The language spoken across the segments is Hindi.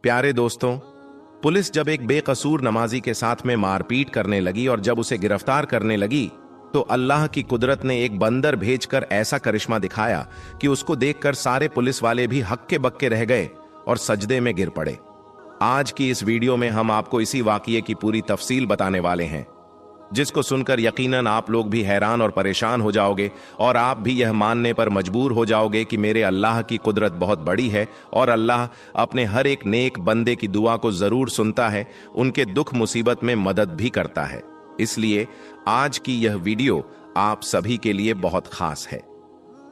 प्यारे दोस्तों, पुलिस जब एक बेकसूर नमाजी के साथ में मारपीट करने लगी और जब उसे गिरफ्तार करने लगी तो अल्लाह की कुदरत ने एक बंदर भेजकर ऐसा करिश्मा दिखाया कि उसको देखकर सारे पुलिस वाले भी हक्के बक्के रह गए और सजदे में गिर पड़े। आज की इस वीडियो में हम आपको इसी वाकये की पूरी तफसील बताने वाले हैं, जिसको सुनकर यकीनन आप लोग भी हैरान और परेशान हो जाओगे और आप भी यह मानने पर मजबूर हो जाओगे कि मेरे अल्लाह की कुदरत बहुत बड़ी है और अल्लाह अपने हर एक नेक बंदे की दुआ को जरूर सुनता है, उनके दुख मुसीबत में मदद भी करता है। इसलिए आज की यह वीडियो आप सभी के लिए बहुत खास है,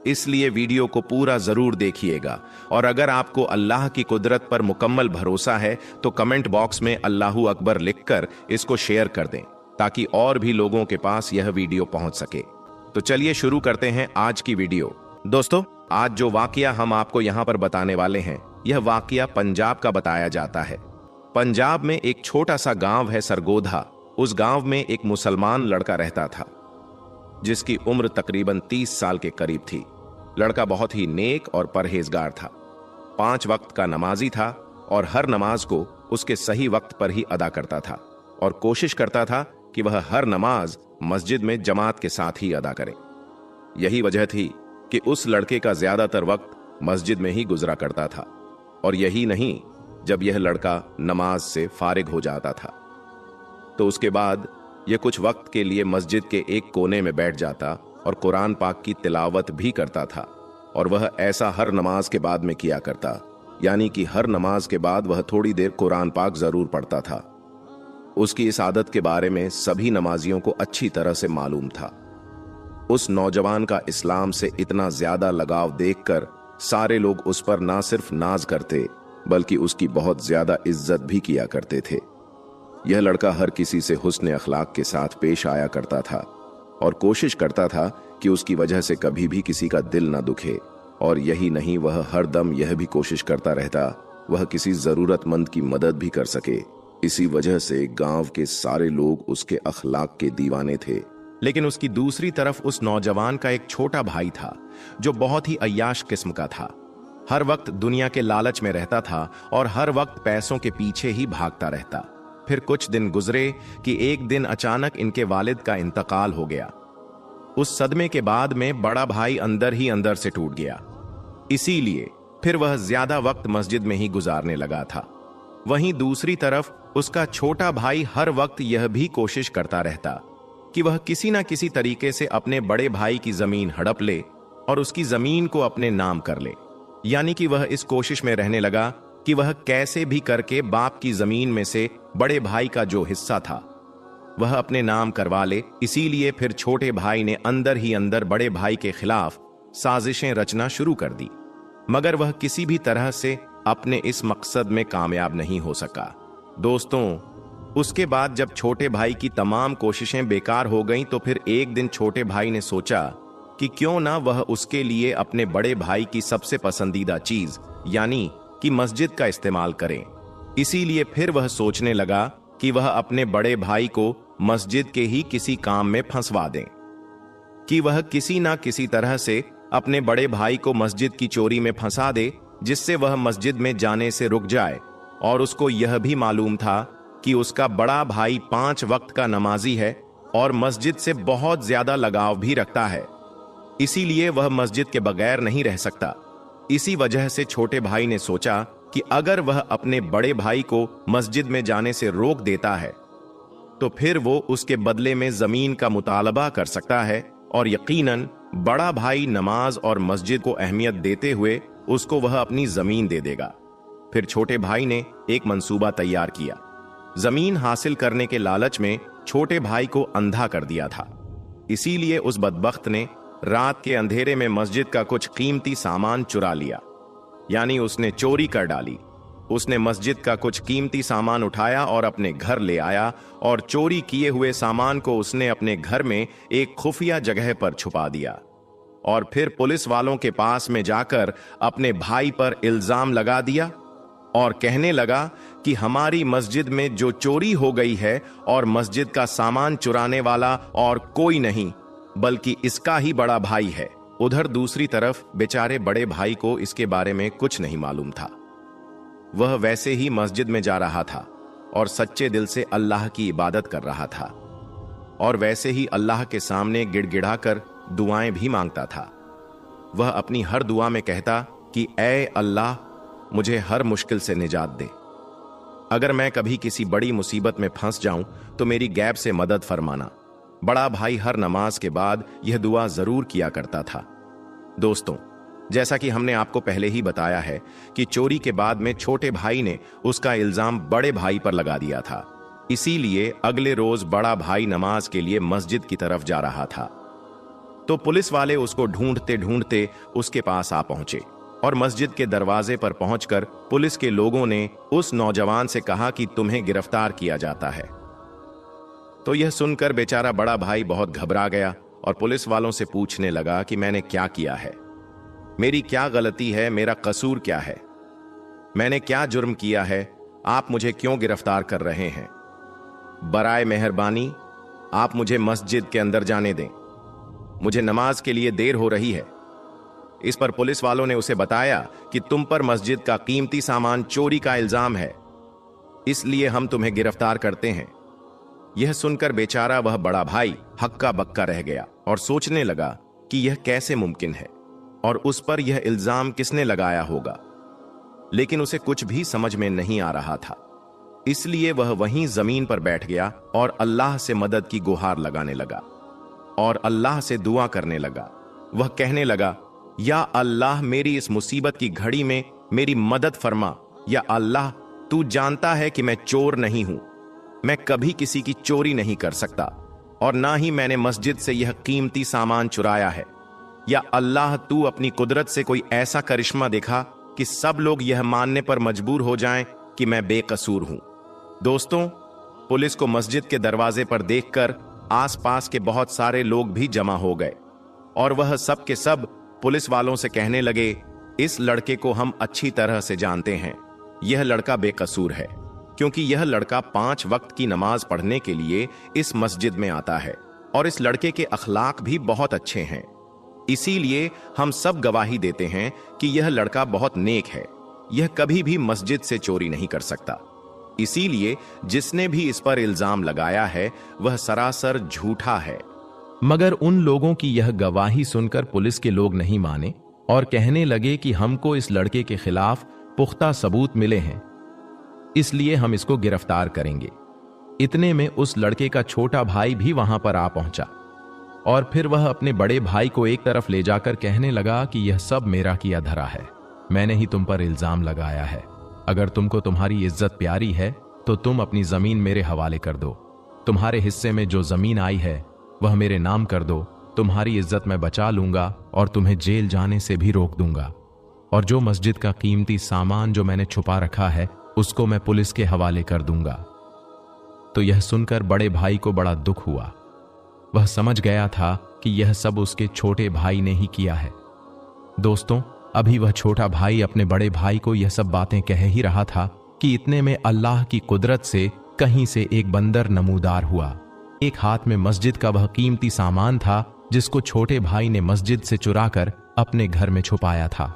इसलिए वीडियो को पूरा जरूर देखिएगा। और अगर आपको अल्लाह की कुदरत पर मुकम्मल भरोसा है तो कमेंट बॉक्स में अल्लाहू अकबर लिखकर इसको शेयर कर दें ताकि और भी लोगों के पास यह वीडियो पहुंच सके। तो चलिए शुरू करते हैं आज की वीडियो। दोस्तों, आज जो वाकया हम आपको यहां पर बताने वाले हैं, यह वाकया पंजाब का बताया जाता है। पंजाब में एक छोटा सा गांव है सरगोधा। उस गांव में एक मुसलमान लड़का रहता था जिसकी उम्र तकरीबन 30 साल के करीब थी। लड़का बहुत ही नेक और परहेजगार था, 5 वक्त का नमाजी था और हर नमाज को उसके सही वक्त पर ही अदा करता था और कोशिश करता था कि वह हर नमाज मस्जिद में जमात के साथ ही अदा करे। यही वजह थी कि उस लड़के का ज्यादातर वक्त मस्जिद में ही गुजरा करता था। और यही नहीं, जब यह लड़का नमाज से फारिग हो जाता था तो उसके बाद यह कुछ वक्त के लिए मस्जिद के एक कोने में बैठ जाता और कुरान पाक की तिलावत भी करता था। और वह ऐसा हर नमाज के बाद में किया करता, यानी कि हर नमाज के बाद वह थोड़ी देर कुरान पाक जरूर पढ़ता था। उसकी इस आदत के बारे में सभी नमाजियों को अच्छी तरह से मालूम था। उस नौजवान का इस्लाम से इतना ज्यादा लगाव देखकर सारे लोग उस पर ना सिर्फ नाज करते बल्कि उसकी बहुत ज्यादा इज्जत भी किया करते थे। यह लड़का हर किसी से हुस्न अखलाक के साथ पेश आया करता था और कोशिश करता था कि उसकी वजह से कभी भी किसी का दिल ना दुखे। और यही नहीं, वह हर दम यह भी कोशिश करता रहता वह किसी जरूरतमंद की मदद भी कर सके। इसी वजह से गांव के सारे लोग उसके अखलाक के दीवाने थे। लेकिन उसकी दूसरी तरफ उस नौजवान का एक छोटा भाई था जो बहुत ही अय्याश किस्म का था। हर वक्त दुनिया के लालच में रहता था और हर वक्त पैसों के पीछे ही भागता रहता। फिर कुछ दिन गुजरे कि एक दिन अचानक इनके वालिद का इंतकाल हो गया। उस सदमे के बाद में बड़ा भाई अंदर ही अंदर से टूट गया। इसीलिए फिर वह ज्यादा वक्त मस्जिद में ही गुजारने लगा था। वहीं दूसरी तरफ उसका छोटा भाई हर वक्त यह भी कोशिश करता रहता कि वह किसी ना किसी तरीके से अपने बड़े भाई की जमीन हड़प ले और उसकी जमीन को अपने नाम कर ले। यानी कि वह इस कोशिश में रहने लगा कि वह कैसे भी करके बाप की जमीन में से बड़े भाई का जो हिस्सा था वह अपने नाम करवा ले। इसीलिए फिर छोटे भाई ने अंदर ही अंदर बड़े भाई के खिलाफ साजिशें रचना शुरू कर दी, मगर वह किसी भी तरह से अपने इस मकसद में कामयाब नहीं हो सका। दोस्तों, उसके बाद जब छोटे भाई की तमाम कोशिशें बेकार हो गईं तो फिर एक दिन छोटे भाई ने सोचा कि क्यों ना वह उसके लिए अपने बड़े भाई की सबसे पसंदीदा चीज यानी कि मस्जिद का इस्तेमाल करें। इसीलिए फिर वह सोचने लगा कि वह अपने बड़े भाई को मस्जिद के ही किसी काम में फंसवा दें, कि वह किसी ना किसी तरह से अपने बड़े भाई को मस्जिद की चोरी में फंसा दे जिससे वह मस्जिद में जाने से रुक जाए। और उसको यह भी मालूम था कि उसका बड़ा भाई 5 वक्त का नमाजी है और मस्जिद से बहुत ज्यादा लगाव भी रखता है, इसीलिए वह मस्जिद के बगैर नहीं रह सकता। इसी वजह से छोटे भाई ने सोचा कि अगर वह अपने बड़े भाई को मस्जिद में जाने से रोक देता है तो फिर वो उसके बदले में जमीन का मुतालबा कर सकता है और यकीनन बड़ा भाई नमाज और मस्जिद को अहमियत देते हुए उसको वह अपनी जमीन दे देगा। फिर छोटे भाई ने एक मंसूबा तैयार किया। जमीन हासिल करने के लालच में छोटे भाई को अंधा कर दिया था। इसीलिए उस बदबख्त ने रात के अंधेरे में मस्जिद का कुछ कीमती सामान चुरा लिया, यानी उसने चोरी कर डाली। उसने मस्जिद का कुछ कीमती सामान उठाया और अपने घर ले आया और चोरी किए हुए सामान को उसने अपने घर में एक खुफिया जगह पर छुपा दिया। और फिर पुलिस वालों के पास में जाकर अपने भाई पर इल्जाम लगा दिया और कहने लगा कि हमारी मस्जिद में जो चोरी हो गई है और मस्जिद का सामान चुराने वाला और कोई नहीं बल्कि इसका ही बड़ा भाई है। उधर दूसरी तरफ बेचारे बड़े भाई को इसके बारे में कुछ नहीं मालूम था। वह वैसे ही मस्जिद में जा रहा था और सच्चे दिल से अल्लाह की इबादत कर रहा था और वैसे ही अल्लाह के सामने गिड़गिड़ाकर दुआएं भी मांगता था। वह अपनी हर दुआ में कहता कि ऐ अल्लाह, मुझे हर मुश्किल से निजात दे। अगर मैं कभी किसी बड़ी मुसीबत में फंस जाऊं तो मेरी गैब से मदद फरमाना। बड़ा भाई हर नमाज के बाद यह दुआ जरूर किया करता था। दोस्तों, जैसा कि हमने आपको पहले ही बताया है कि चोरी के बाद में छोटे भाई ने उसका इल्जाम बड़े भाई पर लगा दिया था। इसीलिए अगले रोज बड़ा भाई नमाज के लिए मस्जिद की तरफ जा रहा था तो पुलिस वाले उसको ढूंढते ढूंढते उसके पास आ पहुंचे और मस्जिद के दरवाजे पर पहुंचकर पुलिस के लोगों ने उस नौजवान से कहा कि तुम्हें गिरफ्तार किया जाता है। तो यह सुनकर बेचारा बड़ा भाई बहुत घबरा गया और पुलिस वालों से पूछने लगा कि मैंने क्या किया है, मेरी क्या गलती है, मेरा कसूर क्या है, मैंने क्या जुर्म किया है, आप मुझे क्यों गिरफ्तार कर रहे हैं? बराए मेहरबानी आप मुझे मस्जिद के अंदर जाने दें, मुझे नमाज के लिए देर हो रही है। इस पर पुलिस वालों ने उसे बताया कि तुम पर मस्जिद का कीमती सामान चोरी का इल्जाम है, इसलिए हम तुम्हें गिरफ्तार करते हैं। यह सुनकर बेचारा वह बड़ा भाई हक्का बक्का रह गया और सोचने लगा कि यह कैसे मुमकिन है और उस पर यह इल्जाम किसने लगाया होगा, लेकिन उसे कुछ भी समझ में नहीं आ रहा था। इसलिए वह वहीं जमीन पर बैठ गया और अल्लाह से मदद की गुहार लगाने लगा और अल्लाह से दुआ करने लगा। वह कहने लगा, या अल्लाह, मेरी इस मुसीबत की घड़ी में मेरी मदद फरमा। या अल्लाह, तू जानता है कि मैं चोर नहीं हूं, मैं कभी किसी की चोरी नहीं कर सकता और ना ही मैंने मस्जिद से यह कीमती सामान चुराया है। या अल्लाह, तू अपनी कुदरत से कोई ऐसा करिश्मा दिखा कि सब लोग यह मानने पर मजबूर हो जाएं कि मैं बेकसूर हूं। दोस्तों, पुलिस को मस्जिद के दरवाजे पर देखकर आसपास के बहुत सारे लोग भी जमा हो गए और वह सब के सब पुलिस वालों से कहने लगे, इस लड़के को हम अच्छी तरह से जानते हैं, यह लड़का बेकसूर है, क्योंकि यह लड़का 5 वक्त की नमाज पढ़ने के लिए इस मस्जिद में आता है और इस लड़के के अखलाक भी बहुत अच्छे हैं। इसीलिए हम सब गवाही देते हैं कि यह लड़का बहुत नेक है, यह कभी भी मस्जिद से चोरी नहीं कर सकता। इसीलिए जिसने भी इस पर इल्जाम लगाया है वह सरासर झूठा है। मगर उन लोगों की यह गवाही सुनकर पुलिस के लोग नहीं माने और कहने लगे कि हमको इस लड़के के खिलाफ पुख्ता सबूत मिले हैं, इसलिए हम इसको गिरफ्तार करेंगे। इतने में उस लड़के का छोटा भाई भी वहां पर आ पहुंचा और फिर वह अपने बड़े भाई को एक तरफ ले जाकर कहने लगा कि यह सब मेरा किया धरा है, मैंने ही तुम पर इल्जाम लगाया है। अगर तुमको तुम्हारी इज्जत प्यारी है तो तुम अपनी जमीन मेरे हवाले कर दो, तुम्हारे हिस्से में जो जमीन आई है वह मेरे नाम कर दो, तुम्हारी इज्जत मैं बचा लूंगा और तुम्हें जेल जाने से भी रोक दूंगा। और जो मस्जिद का कीमती सामान जो मैंने छुपा रखा है उसको मैं पुलिस के हवाले कर दूंगा। तो यह सुनकर बड़े भाई को बड़ा दुख हुआ। वह समझ गया था कि यह सब उसके छोटे भाई ने ही किया है। दोस्तों, अभी वह छोटा भाई अपने बड़े भाई को यह सब बातें कह ही रहा था कि इतने में अल्लाह की कुदरत से कहीं से एक बंदर नमूदार हुआ। एक हाथ में मस्जिद का वह कीमती सामान था जिसको छोटे भाई ने मस्जिद से चुराकर अपने घर में छुपाया था।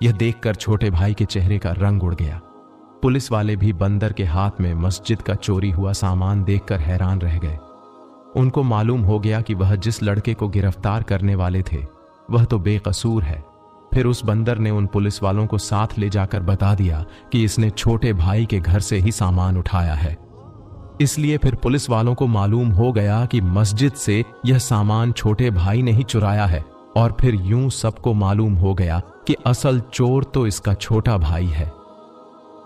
यह देखकर छोटे भाई के चेहरे का रंग उड़ गया। पुलिस वाले भी बंदर के हाथ में मस्जिद का चोरी हुआ सामान देखकर हैरान रह गए। उनको मालूम हो गया कि वह जिस लड़के को गिरफ्तार करने वाले थे वह तो बेकसूर है। फिर उस बंदर ने उन पुलिस वालों को साथ ले जाकर बता दिया कि इसने छोटे भाई के घर से ही सामान उठाया है। इसलिए फिर पुलिस वालों को मालूम हो गया कि मस्जिद से यह सामान छोटे भाई ने ही चुराया है और फिर यूं सबको मालूम हो गया कि असल चोर तो इसका छोटा भाई है।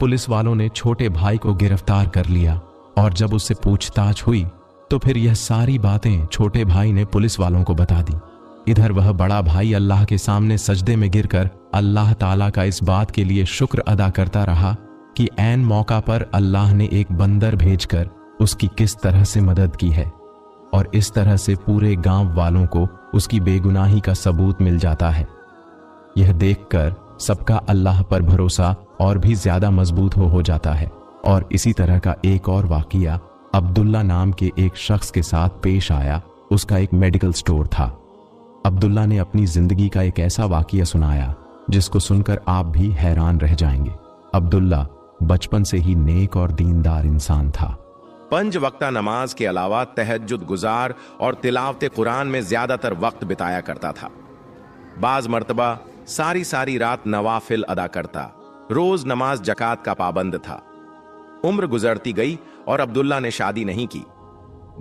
पुलिस वालों ने छोटे भाई को गिरफ्तार कर लिया और जब उससे पूछताछ हुई तो फिर यह सारी बातें छोटे भाई ने पुलिस वालों को बता दी। इधर वह बड़ा भाई अल्लाह के सामने सजदे में गिरकर अल्लाह ताला का इस बात के लिए शुक्र अदा करता रहा कि ऐन मौका पर अल्लाह ने एक बंदर भेजकर उसकी किस तरह से मदद की है और इस तरह से पूरे गांव वालों को उसकी बेगुनाही का सबूत मिल जाता है। यह देखकर सबका अल्लाह पर भरोसा और भी ज्यादा मजबूत हो जाता है। और इसी तरह का एक और वाकया अब्दुल्ला नाम के एक शख्स के साथ पेश आया। उसका एक मेडिकल स्टोर था। अब्दुल्ला ने अपनी जिंदगी का एक ऐसा वाकया सुनाया जिसको सुनकर आप भी हैरान रह जाएंगे। अब्दुल्ला बचपन से ही नेक और दीनदार इंसान था। 5 वक्ता नमाज के अलावा तहज्जुद गुजार और तिलावत कुरान में ज्यादातर वक्त बिताया करता था। बाज मर्तबा सारी सारी रात नवाफिल अदा करता। रोज नमाज जकात का पाबंद था। उम्र गुजरती गई और अब्दुल्ला ने शादी नहीं की।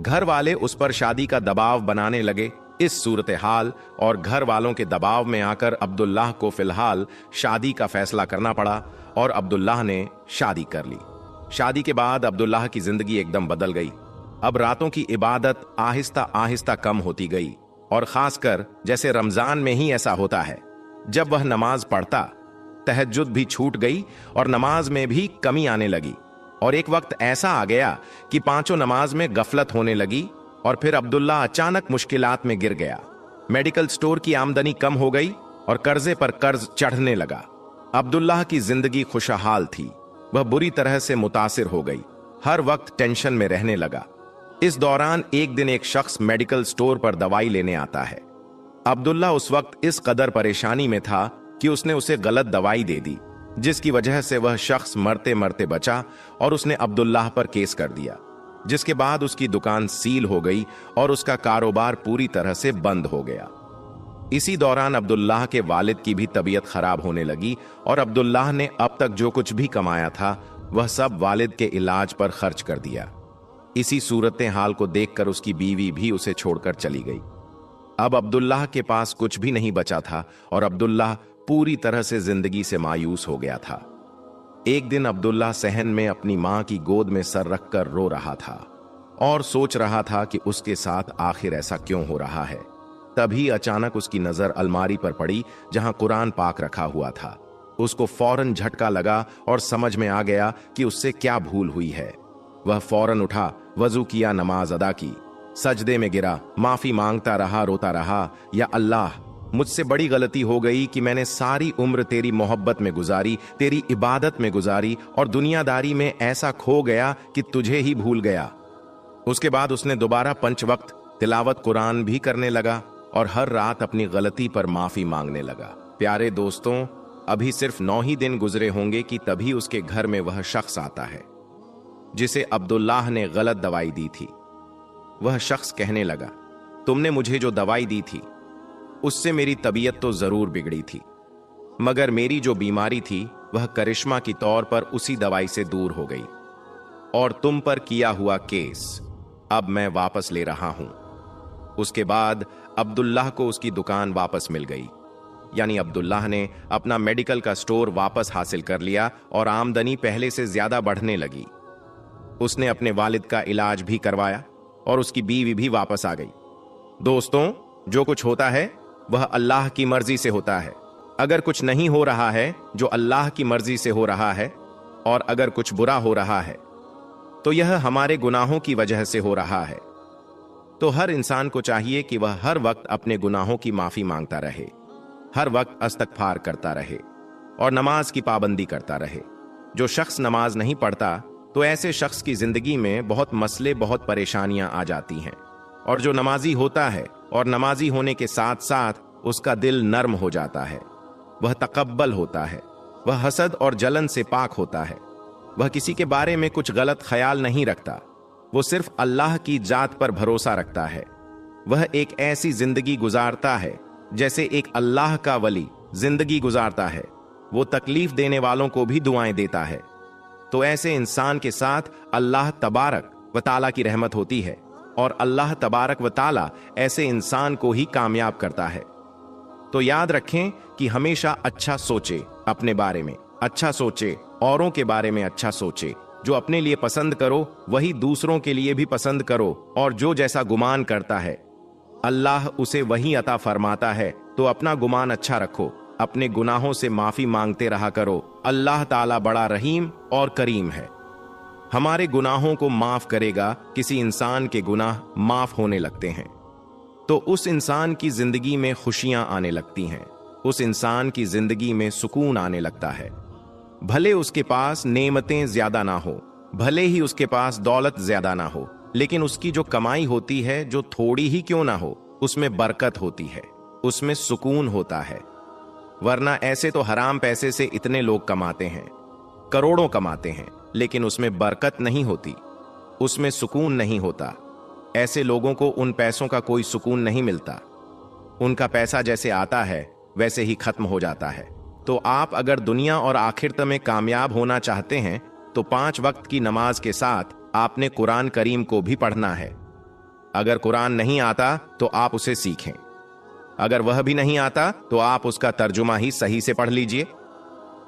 घर वाले उस पर शादी का दबाव बनाने लगे। इस सूरत हाल और घर वालों के दबाव में आकर अब्दुल्लाह को फिलहाल शादी का फैसला करना पड़ा और अब्दुल्लाह ने शादी कर ली। शादी के बाद अब्दुल्लाह की जिंदगी एकदम बदल गई। अब रातों की इबादत आहिस्ता आहिस्ता कम होती गई और खासकर जैसे रमजान में ही ऐसा होता है, जब वह नमाज पढ़ता तहज्जुद भी छूट गई और नमाज में भी कमी आने लगी। और एक वक्त ऐसा आ गया कि 5 नमाज में गफलत होने लगी और फिर अब्दुल्ला अचानक मुश्किलात में गिर गया। मेडिकल स्टोर की आमदनी कम हो गई और कर्जे पर कर्ज चढ़ने लगा। अब्दुल्लाह की जिंदगी खुशहाल थी, वह बुरी तरह से मुतासिर हो गई। हर वक्त टेंशन में रहने लगा। इस दौरान एक दिन एक शख्स मेडिकल स्टोर पर दवाई लेने आता है। अब्दुल्ला उस वक्त इस कदर परेशानी में था कि उसने उसे गलत दवाई दे दी, जिसकी वजह से वह शख्स मरते मरते बचा और उसने अब्दुल्लाह पर केस कर दिया, जिसके बाद उसकी दुकान सील हो गई और उसका कारोबार पूरी तरह से बंद हो गया। इसी दौरान अब्दुल्लाह के वालिद की भी तबीयत खराब होने लगी और अब्दुल्लाह ने अब तक जो कुछ भी कमाया था वह सब वालिद के इलाज पर खर्च कर दिया। इसी सूरत हाल को देखकर उसकी बीवी भी उसे छोड़कर चली गई। अब अब्दुल्लाह के पास कुछ भी नहीं बचा था और अब्दुल्लाह पूरी तरह से जिंदगी से मायूस हो गया था। एक दिन अब्दुल्लाह सहन में अपनी मां की गोद में सर रखकर रो रहा था और सोच रहा था कि उसके साथ आखिर ऐसा क्यों हो रहा है। तभी अचानक उसकी नजर अलमारी पर पड़ी जहां कुरान पाक रखा हुआ था। उसको फौरन झटका लगा और समझ में आ गया कि उससे क्या भूल हुई है। वह फौरन उठा, वजू किया, नमाज अदा की, सजदे में गिरा, माफी मांगता रहा, रोता रहा, या अल्लाह, मुझसे बड़ी गलती हो गई कि मैंने सारी उम्र तेरी मोहब्बत में गुजारी, तेरी इबादत में गुजारी और दुनियादारी में ऐसा खो गया कि तुझे ही भूल गया। उसके बाद उसने दोबारा 5 वक्त तिलावत कुरान भी करने लगा और हर रात अपनी गलती पर माफी मांगने लगा। प्यारे दोस्तों, अभी सिर्फ 9 ही दिन गुजरे होंगे कि तभी उसके घर में वह शख्स आता है जिसे अब्दुल्लाह ने गलत दवाई दी थी। वह शख्स कहने लगा, तुमने मुझे जो दवाई दी थी उससे मेरी तबीयत तो जरूर बिगड़ी थी, मगर मेरी जो बीमारी थी वह करिश्मा की तौर पर उसी दवाई से दूर हो गई और तुम पर किया हुआ केस अब मैं वापस ले रहा हूं। उसके बाद अब्दुल्लाह को उसकी दुकान वापस मिल गई, यानी अब्दुल्लाह ने अपना मेडिकल का स्टोर वापस हासिल कर लिया और आमदनी पहले से ज्यादा बढ़ने लगी। उसने अपने वालिद का इलाज भी करवाया और उसकी बीवी भी वापस आ गई। दोस्तों, जो कुछ होता है वह अल्लाह की मर्जी से होता है। अगर कुछ नहीं हो रहा है जो अल्लाह की मर्जी से हो रहा है, और अगर कुछ बुरा हो रहा है तो यह हमारे गुनाहों की वजह से हो रहा है। तो हर इंसान को चाहिए कि वह हर वक्त अपने गुनाहों की माफी मांगता रहे, हर वक्त इस्तगफार करता रहे और नमाज की पाबंदी करता रहे। जो शख्स नमाज नहीं पढ़ता तो ऐसे शख्स की जिंदगी में बहुत मसले, बहुत परेशानियां आ जाती हैं। और जो नमाजी होता है और नमाजी होने के साथ साथ उसका दिल नर्म हो जाता है, वह तकब्बल होता है, वह हसद और जलन से पाक होता है, वह किसी के बारे में कुछ गलत ख्याल नहीं रखता, वो सिर्फ अल्लाह की जात पर भरोसा रखता है। वह एक ऐसी जिंदगी गुजारता है जैसे एक अल्लाह का वली जिंदगी गुजारता है। वो तकलीफ देने वालों को भी दुआएं देता है। तो ऐसे इंसान के साथ अल्लाह तबारक व ताला की रहमत होती है और अल्लाह तबारक व ताला ऐसे इंसान को ही कामयाब करता है। तो याद रखें कि हमेशा अच्छा सोचे, अपने बारे में अच्छा सोचे, औरों के बारे में अच्छा सोचे। जो अपने लिए पसंद करो वही दूसरों के लिए भी पसंद करो, और जो जैसा गुमान करता है अल्लाह उसे वही अता फरमाता है। तो अपना गुमान अच्छा रखो, अपने गुनाहों से माफी मांगते रहा करो। अल्लाह ताला बड़ा रहीम और करीम है, हमारे गुनाहों को माफ करेगा। किसी इंसान के गुनाह माफ होने लगते हैं तो उस इंसान की जिंदगी में खुशियां आने लगती हैं, उस इंसान की जिंदगी में सुकून आने लगता है। भले उसके पास नेमतें ज्यादा ना हो, भले ही उसके पास दौलत ज्यादा ना हो, लेकिन उसकी जो कमाई होती है, जो थोड़ी ही क्यों ना हो, उसमें बरकत होती है, उसमें सुकून होता है। वरना ऐसे तो हराम पैसे से इतने लोग कमाते हैं। करोड़ों कमाते हैं, लेकिन उसमें बरकत नहीं होती, उसमें सुकून नहीं होता। ऐसे लोगों को उन पैसों का कोई सुकून नहीं मिलता। उनका पैसा जैसे आता है वैसे ही खत्म हो जाता है। तो आप अगर दुनिया और आखिरत में कामयाब होना चाहते हैं तो 5 वक्त की नमाज के साथ आपने कुरान करीम को भी पढ़ना है। अगर कुरान नहीं आता तो आप उसे सीखें। अगर वह भी नहीं आता तो आप उसका तर्जुमा ही सही से पढ़ लीजिए।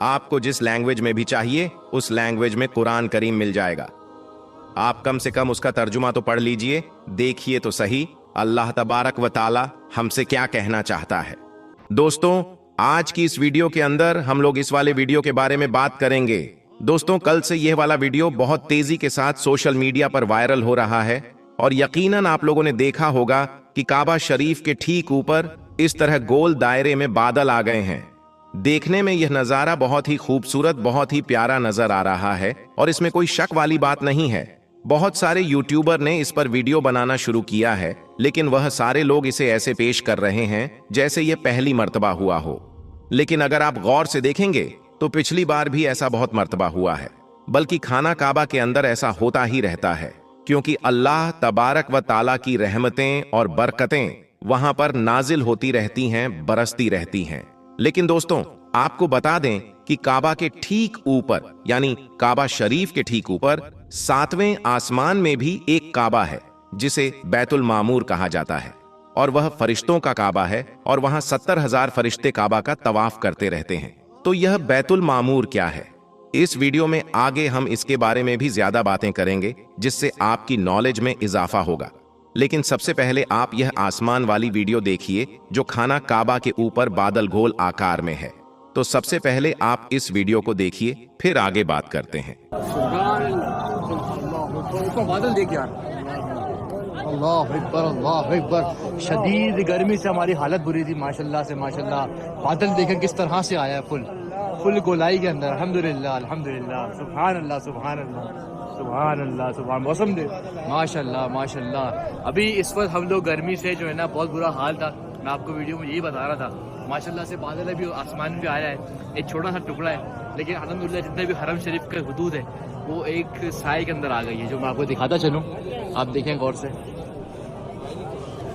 आपको जिस लैंग्वेज में भी चाहिए उस लैंग्वेज में कुरान करीम मिल जाएगा। आप कम से कम उसका तर्जुमा तो पढ़ लीजिए, देखिए तो सही अल्लाह तबारक व ताला हमसे क्या कहना चाहता है। दोस्तों, आज की इस वीडियो के अंदर हम लोग इस वाले वीडियो के बारे में बात करेंगे। दोस्तों, कल से यह वाला वीडियो बहुत तेजी के साथ सोशल मीडिया पर वायरल हो रहा है और यकीनन आप लोगों ने देखा होगा कि काबा शरीफ के ठीक ऊपर इस तरह गोल दायरे में बादल आ गए हैं। देखने में यह नजारा बहुत ही खूबसूरत, बहुत ही प्यारा नजर आ रहा है और इसमें कोई शक वाली बात नहीं है। बहुत सारे यूट्यूबर ने इस पर वीडियो बनाना शुरू किया है, लेकिन वह सारे लोग इसे ऐसे पेश कर रहे हैं जैसे यह पहली मर्तबा हुआ हो। लेकिन अगर आप गौर से देखेंगे तो पिछली बार भी ऐसा बहुत मर्तबा हुआ है, बल्कि खाना काबा के अंदर ऐसा होता ही रहता है, क्योंकि अल्लाह तबारक व ताला की रहमतें और बरकतें वहां पर नाजिल होती रहती हैं, बरसती रहती हैं। लेकिन दोस्तों, आपको बता दें कि काबा के ठीक ऊपर, यानी काबा शरीफ के ठीक ऊपर 7वें आसमान में भी एक काबा है जिसे बैतुल मामूर कहा जाता है, और वह फरिश्तों का काबा है और वहां 70,000 फरिश्ते काबा का तवाफ करते रहते हैं। तो यह बैतुल मामूर क्या है, इस वीडियो में आगे हम इसके बारे में भी ज्यादा बातें करेंगे, जिससे आपकी नॉलेज में इजाफा होगा। लेकिन सबसे पहले आप यह आसमान वाली वीडियो देखिए जो खाना काबा के ऊपर बादल गोल आकार में है। तो सबसे पहले आप इस वीडियो को देखिए, फिर आगे बात करते हैं। बादल देख यार, अल्लाह अकबर, अल्लाह अकबर। शदीद गर्मी से हमारी हालत बुरी थी, माशाल्लाह से माशाल्लाह। बादल देखें किस तरह से आया है, फुल गोलाई के अंदर। अल्हम्दुलिल्लाह अल्हम्दुलिल्लाह, सुभान अल्लाह सुभान अल्लाह सुभान अल्लाह सुभान। मौसम दे माशाल्लाह माशाल्लाह। अभी इस वक्त हम लोग गर्मी से जो है ना बहुत बुरा हाल था, मैं आपको वीडियो में यही बता रहा था। माशाल्लाह से बादल अभी आसमान में भी आया है, एक छोटा सा टुकड़ा है, लेकिन अल्हम्दुलिल्लाह जितने भी हरम शरीफ का हुदूद है वो एक साए के अंदर आ गई है, जो मैं आपको दिखाता चलूँ। आप देखें गौर से,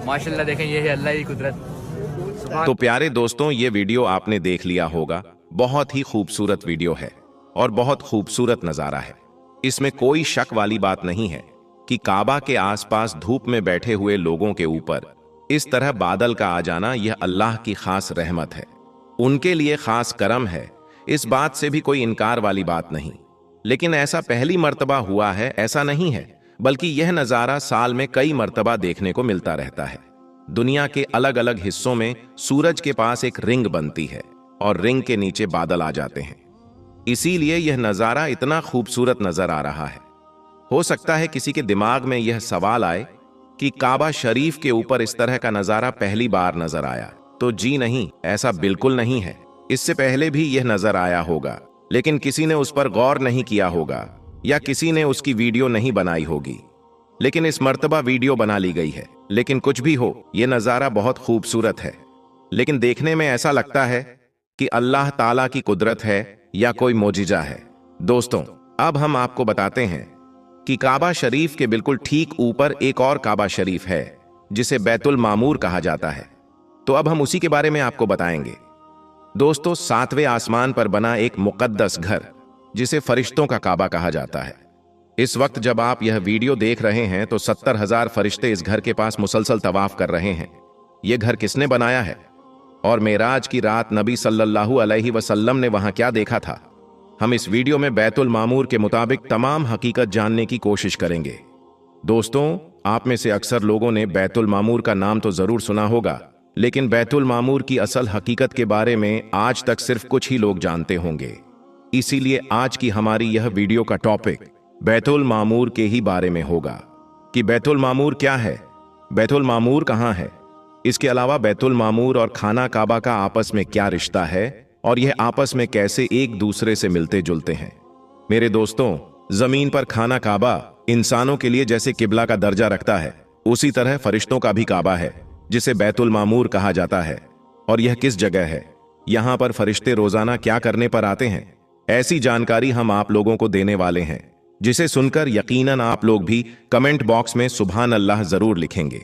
माशाल्लाह देखें, ये है अल्लाह की कुदरत। तो प्यारे दोस्तों, ये वीडियो आपने देख लिया होगा, बहुत ही खूबसूरत वीडियो है और बहुत खूबसूरत नजारा है। इसमें कोई शक वाली बात नहीं है कि काबा के आसपास धूप में बैठे हुए लोगों के ऊपर इस तरह बादल का आ जाना यह अल्लाह की खास रहमत है, उनके लिए खास करम है। इस बात से भी कोई इनकार वाली बात नहीं। लेकिन ऐसा पहली मर्तबा हुआ है ऐसा नहीं है, बल्कि यह नज़ारा साल में कई मर्तबा देखने को मिलता रहता है। दुनिया के अलग अलग हिस्सों में सूरज के पास एक रिंग बनती है और रिंग के नीचे बादल आ जाते हैं, इसीलिए यह नज़ारा इतना खूबसूरत नजर आ रहा है। हो सकता है किसी के दिमाग में यह सवाल आए कि काबा शरीफ के ऊपर इस तरह का नजारा पहली बार नजर आया। तो जी नहीं, ऐसा बिल्कुल नहीं है। इससे पहले भी यह नजर आया होगा, लेकिन किसी ने उस पर गौर नहीं किया होगा या किसी ने उसकी वीडियो नहीं बनाई होगी। लेकिन इस मर्तबा वीडियो बना ली गई है। लेकिन कुछ भी हो, यह नजारा बहुत खूबसूरत है, लेकिन देखने में ऐसा लगता है कि अल्लाह ताला की कुदरत है या कोई मोजिजा है। दोस्तों, अब हम आपको बताते हैं कि काबा शरीफ के बिल्कुल ठीक ऊपर एक और काबा शरीफ है जिसे बैतुल मामूर कहा जाता है। तो अब हम उसी के बारे में आपको बताएंगे। दोस्तों, 7वें आसमान पर बना एक मुकद्दस घर जिसे फरिश्तों का काबा कहा जाता है। इस वक्त जब आप यह वीडियो देख रहे हैं तो 70,000 फरिश्ते इस घर के पास मुसलसल तवाफ कर रहे हैं। यह घर किसने बनाया है और मेराज की रात नबी सल्लल्लाहु अलैहि वसल्लम ने वहां क्या देखा था, हम इस वीडियो में बैतुल मामूर के मुताबिक तमाम हकीकत जानने की कोशिश करेंगे। दोस्तों, आप में से अक्सर लोगों ने बैतुल मामूर का नाम तो जरूर सुना होगा, लेकिन बैतुल मामूर की असल हकीकत के बारे में आज तक सिर्फ कुछ ही लोग जानते होंगे। इसीलिए आज की हमारी यह वीडियो का टॉपिक बैतुल मामूर के ही बारे में होगा कि बैतुल मामूर क्या है, बैतुल मामूर कहाँ है, इसके अलावा बैतुल मामूर और खाना काबा का आपस में क्या रिश्ता है और यह आपस में कैसे एक दूसरे से मिलते जुलते हैं। मेरे दोस्तों, जमीन पर खाना काबा इंसानों के लिए जैसे किबला का दर्जा रखता है, उसी तरह फरिश्तों का भी काबा है जिसे बैतुल मामूर कहा जाता है। और यह किस जगह है, यहां पर फरिश्ते रोजाना क्या करने पर आते हैं, ऐसी जानकारी हम आप लोगों को देने वाले हैं, जिसे सुनकर यकीनन आप लोग भी कमेंट बॉक्स में सुभान अल्लाह जरूर लिखेंगे।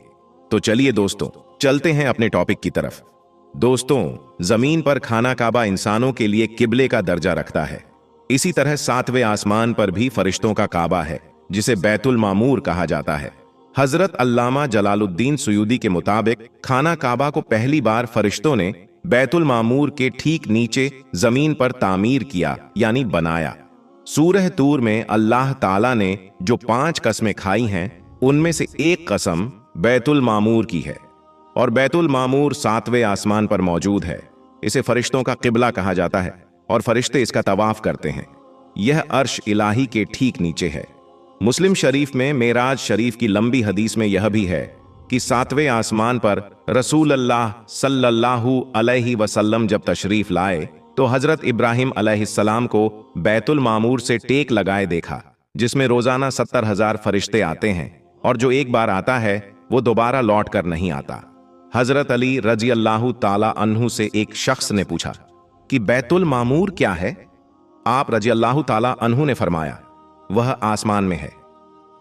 तो चलिए दोस्तों, चलते हैं अपने टॉपिक की तरफ। दोस्तों, जमीन पर खाना काबा इंसानों के लिए किबले का दर्जा रखता है। इसी तरह 7वें आसमान पर भी फरिश्तों का काबा है, जिसे बैतुल मामूर कहा जाता है। हजरत अल्लामा जलालुद्दीन सुयूदी के मुताबिक खाना काबा को पहली बार फरिश्तों ने बैतुल मामूर के ठीक नीचे जमीन पर तामीर किया, यानी बनाया। सूरह तूर में अल्लाह ताला ने जो 5 कस्में खाई हैं, उनमें से एक कसम बैतुल मामूर की है, और बैतुल मामूर 7वें आसमान पर मौजूद है। इसे फरिश्तों का किबला कहा जाता है और फरिश्ते इसका तवाफ करते हैं। यह अर्श इलाही के ठीक नीचे है। मुस्लिम शरीफ में मेराज शरीफ की लंबी हदीस में यह भी है कि 7वें आसमान पर रसूल अल्लाह सल्लल्लाहु अलैहि वसल्लम जब तशरीफ लाए तो हजरत इब्राहिम अलैहिस्सलाम को बैतुल मामूर से टेक लगाए देखा, जिसमें रोजाना 70,000 फरिश्ते आते हैं, और जो एक बार आता है वो दोबारा लौट कर नहीं आता। हजरत अली रजी अल्लाहु ताला अन्हु से एक शख्स ने पूछा कि बैतुल मामूर क्या है? आप रजी अल्लाहु ताला अन्हु ने फरमाया, वह आसमान में है,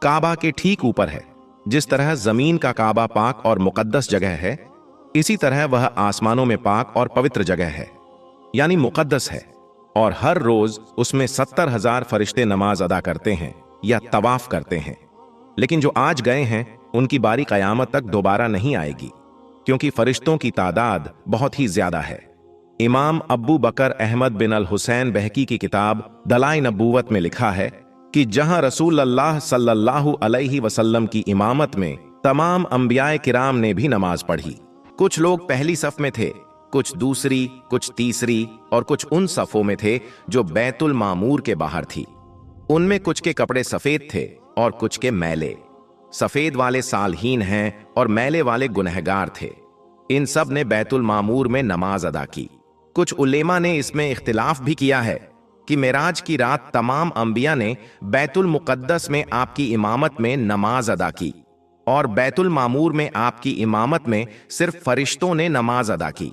काबा के ठीक ऊपर है। जिस तरह जमीन का काबा पाक और मुकद्दस जगह है, इसी तरह वह आसमानों में पाक और पवित्र जगह है, यानी मुकद्दस है, और हर रोज उसमें 70,000 फरिश्ते नमाज अदा करते हैं या तवाफ करते हैं। लेकिन जो आज गए हैं, उनकी बारी कयामत तक दोबारा नहीं आएगी, क्योंकि फरिश्तों की तादाद बहुत ही ज्यादा है। इमाम अब्बू बकर अहमद बिन अल हुसैन बहकी की किताब दलाए नबूवत में लिखा है कि जहां रसूल अल्लाह सल्लल्लाहु अलैहि वसल्लम की इमामत में तमाम अंबियाए किराम ने भी नमाज पढ़ी। कुछ लोग पहली सफ में थे, कुछ दूसरी, कुछ तीसरी, और कुछ उन सफों में थे जो बैतुल मामूर के बाहर थी। उनमें कुछ के कपड़े सफेद थे और कुछ के मैले। सफेद वाले सालहीन हैं और मैले वाले गुनहगार थे। इन सब ने बैतुल मामूर में नमाज अदा की। कुछ उलेमा ने इसमें इख्तिलाफ भी किया है कि मेराज की रात तमाम अंबिया ने बैतुल मुकद्दस में आपकी इमामत में नमाज अदा की, और बैतुल मामूर में आपकी इमामत में सिर्फ फरिश्तों ने नमाज अदा की।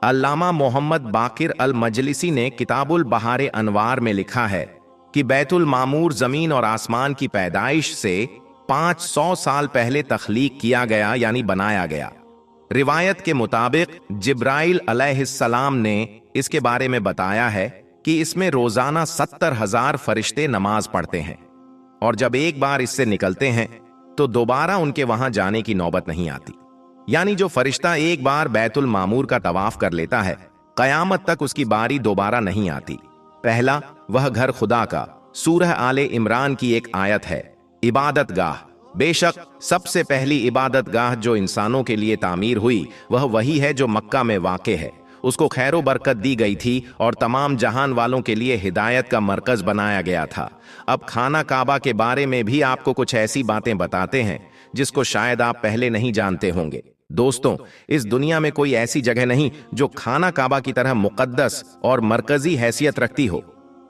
अल्लामा मोहम्मद बाकिर अल मजलिसी ने किताबुल बहारे अनवार में लिखा है कि बैतुल मामूर जमीन और आसमान की पैदाइश से 500 साल पहले तख्लीक किया गया, यानी बनाया गया। रिवायत के मुताबिक जिब्राइल अलैहिस्सलाम ने इसके बारे में बताया है कि इसमें रोजाना 70,000 फरिश्ते नमाज पढ़ते हैं, और जब एक बार इससे निकलते हैं तो दोबारा उनके वहां जाने की नौबत नहीं आती। यानी जो फरिश्ता एक बार बैतुल मामूर का तवाफ कर लेता है, कयामत तक उसकी बारी दोबारा नहीं आती। पहला, वह घर खुदा का सूरह आले इमरान की एक आयत है, इबादत गाह। बेशक सबसे पहली इबादत गाह जो इंसानों के लिए तामीर हुई वह वही है जो मक्का में वाक़े है। उसको खैरो बरकत दी गई थी और तमाम जहान वालों के लिए हिदायत का मरकज बनाया गया था। अब खाना काबा के बारे में भी आपको कुछ ऐसी बातें बताते हैं जिसको शायद आप पहले नहीं जानते होंगे। दोस्तों, इस दुनिया में कोई ऐसी जगह नहीं जो खाना काबा की तरह मुकद्दस और मरकजी हैसियत रखती हो।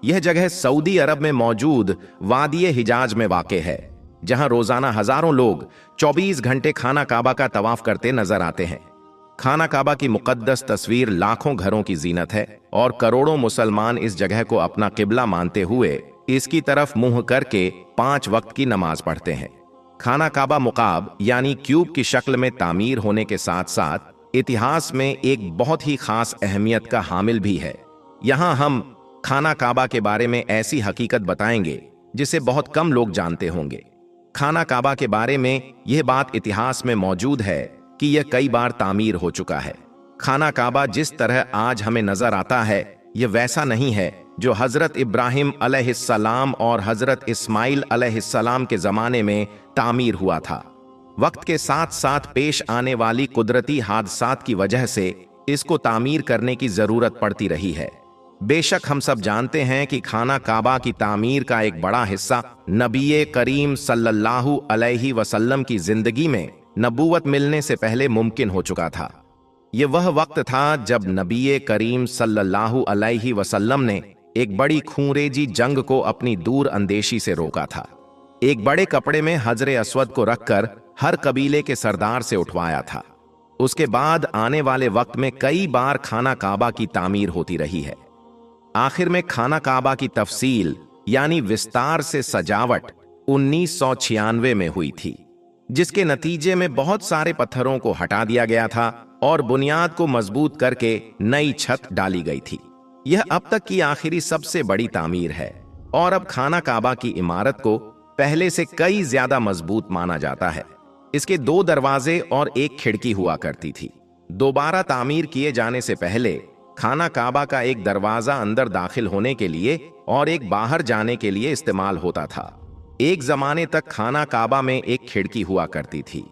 यह जगह सऊदी अरब में मौजूद वादिये हिजाज में वाक़े है, जहां रोजाना हजारों लोग 24 घंटे खाना काबा का तवाफ करते नजर आते हैं। खाना काबा की मुकद्दस तस्वीर लाखों घरों की जीनत है, और करोड़ों मुसलमान इस जगह को अपना किबला मानते हुए इसकी तरफ मुंह करके 5 वक्त की नमाज पढ़ते हैं। खाना काबा मुकाब यानी क्यूब की शक्ल में तामीर होने के साथ साथ इतिहास में एक बहुत ही खास अहमियत का हामिल भी है। यहाँ हम खाना काबा के बारे में ऐसी हकीकत बताएंगे जिसे बहुत कम लोग जानते होंगे। खाना काबा के बारे में यह बात इतिहास में मौजूद है कि यह कई बार तामीर हो चुका है। खाना काबा जिस तरह आज हमें नजर आता है, यह वैसा नहीं है जो हजरत इब्राहिम अलैहिस्सलाम और हजरत इस्माइल अलैहिस्सलाम के जमाने में तामीर हुआ था। वक्त के साथ साथ पेश आने वाली कुदरती हादसात की वजह से इसको तामीर करने की जरूरत पड़ती रही है। बेशक हम सब जानते हैं कि खाना काबा की तामीर का एक बड़ा हिस्सा नबी करीम सल्लल्लाहु अलैहि वसल्लम की जिंदगी में नबूवत मिलने से पहले मुमकिन हो चुका था। यह वह वक्त था जब नबी करीम सल्लल्लाहु अलैहि वसल्लम ने एक बड़ी खूंरेजी जंग को अपनी दूर अंदेशी से रोका था। एक बड़े कपड़े में हजरे अस्वद को रखकर हर कबीले के सरदार से उठवाया था। उसके बाद आने वाले वक्त में कई बार खाना काबा की तामीर होती रही है। आखिर में खाना काबा की तफसील यानी विस्तार से सजावट 1996 में हुई थी, जिसके नतीजे में बहुत सारे पत्थरों को हटा दिया गया था और बुनियाद को मजबूत करके नई छत डाली गई थी। यह अब तक की आखिरी सबसे बड़ी तामीर है और अब खाना काबा की इमारत को पहले से कई ज्यादा मजबूत माना जाता है। इसके 2 दरवाजे और 1 खिड़की हुआ करती थी। दोबारा तामीर किए जाने से पहले खाना काबा का एक दरवाजा अंदर दाखिल होने के लिए और एक बाहर जाने के लिए इस्तेमाल होता था। एक जमाने तक खाना काबा में एक खिड़की हुआ करती थी।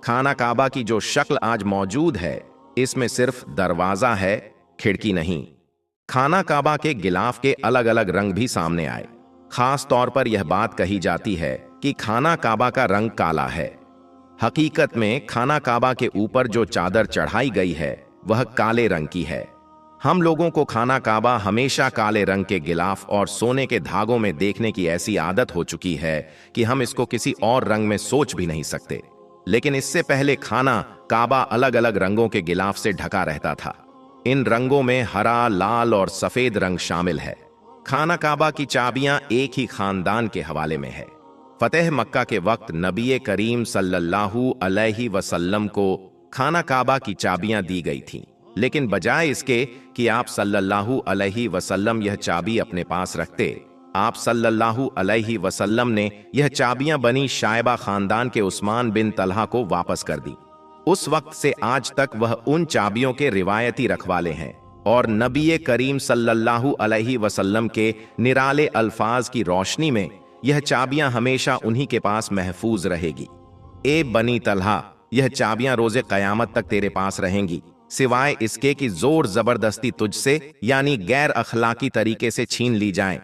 खाना काबा की जो शक्ल आज मौजूद है, इसमें सिर्फ दरवाजा है, खिड़की नहीं। खाना काबा के गिलाफ के अलग अलग रंग भी सामने आए। खास तौर पर यह बात कही जाती है कि खाना काबा का रंग काला है। हकीकत में खाना काबा के ऊपर जो चादर चढ़ाई गई है वह काले रंग की है। हम लोगों को खाना काबा हमेशा काले रंग के गिलाफ और सोने के धागों में देखने की ऐसी आदत हो चुकी है कि हम इसको किसी और रंग में सोच भी नहीं सकते। लेकिन इससे पहले खाना काबा अलग अलग रंगों के गिलाफ से ढका रहता था। इन रंगों में हरा, लाल और सफेद रंग शामिल है। खाना काबा की चाबियां एक ही खानदान के हवाले में है। फतेह मक्का के वक्त नबी करीम सल्लल्लाहु अलैहि वसल्लम को खाना काबा की चाबियां दी गई थीं, लेकिन बजाय इसके कि आप सल्लल्लाहु अलैहि वसल्लम यह चाबी अपने पास रखते, आप सल्लल्लाहु अलैहि वसल्लम ने यह चाबियां बनी शायबा खानदान के उस्मान बिन तलहा को वापस कर दी। उस वक्त से आज तक वह उन चाबियों के रिवायती रखवाले हैं और नबी करीम सल्लल्लाहु अलैहि वसल्लम के निराले अल्फाज की रोशनी में यह चाबियां हमेशा उन्हीं के पास महफूज रहेगी। ए बनी तलहा, यह चाबियां रोजे कयामत तक तेरे पास रहेंगी, सिवाय इसके कि जोर जबरदस्ती तुझसे यानी गैर अखलाकी तरीके से छीन ली जाएं।